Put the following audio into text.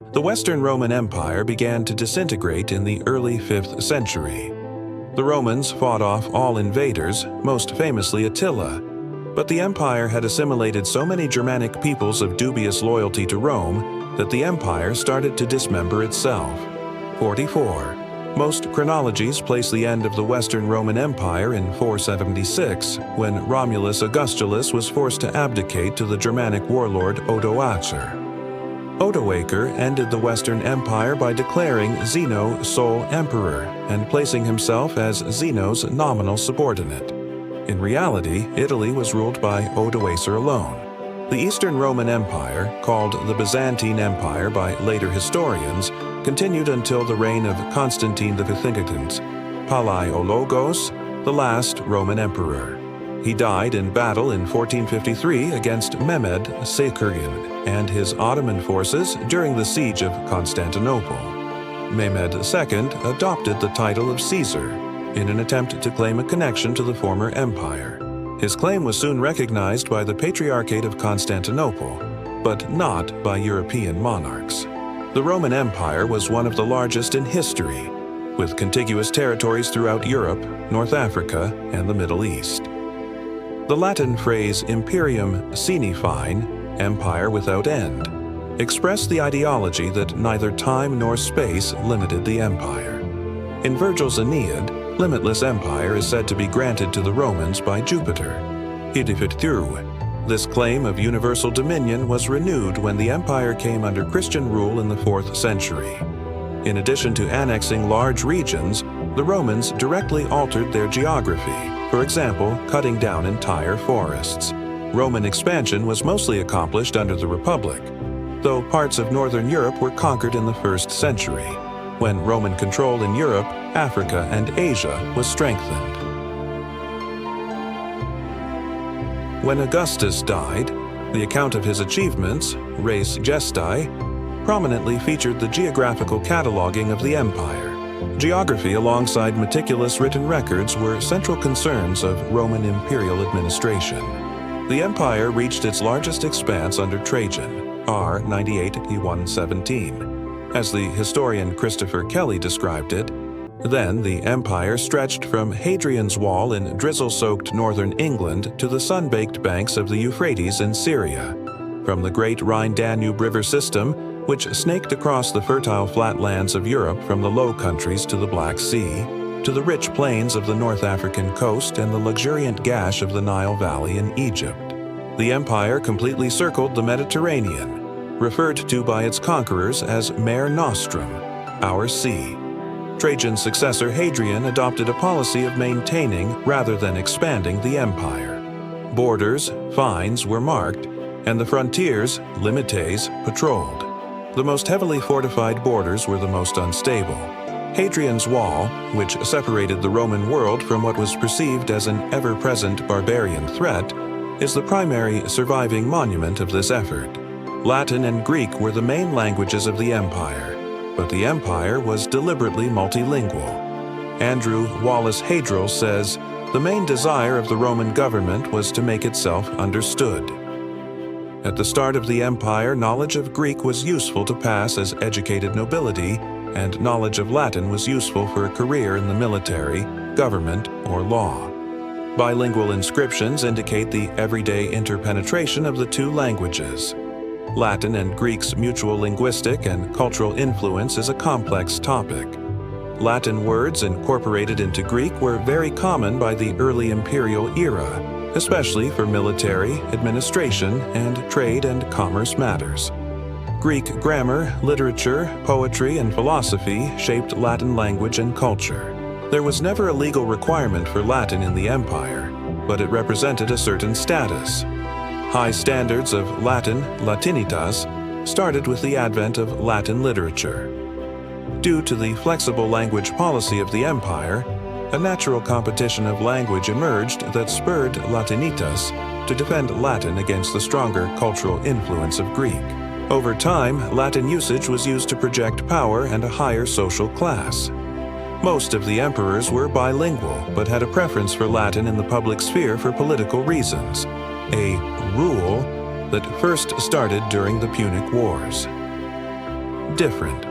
The Western Roman Empire began to disintegrate in the early 5th century. The Romans fought off all invaders, most famously Attila, but the empire had assimilated so many Germanic peoples of dubious loyalty to Rome that the empire started to dismember itself. 44. Most chronologies place the end of the Western Roman Empire in 476, when Romulus Augustulus was forced to abdicate to the Germanic warlord Odoacer. Odoacer ended the Western Empire by declaring Zeno sole emperor and placing himself as Zeno's nominal subordinate. In reality, Italy was ruled by Odoacer alone. The Eastern Roman Empire, called the Byzantine Empire by later historians, continued until the reign of Constantine the Decadent, Palaiologos, the last Roman emperor. He died in battle in 1453 against Mehmed Sekurgan and his Ottoman forces during the siege of Constantinople. Mehmed II adopted the title of Caesar in an attempt to claim a connection to the former empire. His claim was soon recognized by the Patriarchate of Constantinople, but not by European monarchs. The Roman Empire was one of the largest in history, with contiguous territories throughout Europe, North Africa, and the Middle East. The Latin phrase imperium sine fine, empire without end, expressed the ideology that neither time nor space limited the empire. In Virgil's Aeneid, limitless empire is said to be granted to the Romans by Jupiter. This claim of universal dominion was renewed when the empire came under Christian rule in the 4th century. In addition to annexing large regions, the Romans directly altered their geography, for example, cutting down entire forests. Roman expansion was mostly accomplished under the Republic, though parts of northern Europe were conquered in the 1st century, when Roman control in Europe, Africa, and Asia was strengthened. When Augustus died, the account of his achievements, Res Gestae, prominently featured the geographical cataloging of the empire. Geography alongside meticulous written records were central concerns of Roman imperial administration. The empire reached its largest expanse under Trajan, R. 98-117. As the historian Christopher Kelly described it, then the empire stretched from Hadrian's Wall in drizzle-soaked northern England to the sun-baked banks of the Euphrates in Syria, from the great Rhine-Danube river system, which snaked across the fertile flatlands of Europe from the Low Countries to the Black Sea, to the rich plains of the North African coast and the luxuriant gash of the Nile Valley in Egypt. The empire completely circled the Mediterranean, referred to by its conquerors as Mare Nostrum, our sea. Trajan's successor Hadrian adopted a policy of maintaining rather than expanding the empire. Borders, fines, were marked, and the frontiers, limites, patrolled. The most heavily fortified borders were the most unstable. Hadrian's Wall, which separated the Roman world from what was perceived as an ever-present barbarian threat, is the primary surviving monument of this effort. Latin and Greek were the main languages of the empire, but the empire was deliberately multilingual. Andrew Wallace Hadrill says, "The main desire of the Roman government was to make itself understood." At the start of the empire, knowledge of Greek was useful to pass as educated nobility, and knowledge of Latin was useful for a career in the military, government, or law. Bilingual inscriptions indicate the everyday interpenetration of the two languages. Latin and Greek's mutual linguistic and cultural influence is a complex topic. Latin words incorporated into Greek were very common by the early imperial era, especially for military, administration, and trade and commerce matters. Greek grammar, literature, poetry, and philosophy shaped Latin language and culture. There was never a legal requirement for Latin in the empire, but it represented a certain status. High standards of Latin, Latinitas, started with the advent of Latin literature. Due to the flexible language policy of the empire, a natural competition of language emerged that spurred Latinitas to defend Latin against the stronger cultural influence of Greek. Over time, Latin usage was used to project power and a higher social class. Most of the emperors were bilingual, but had a preference for Latin in the public sphere for political reasons, a rule that first started during the Punic Wars. different.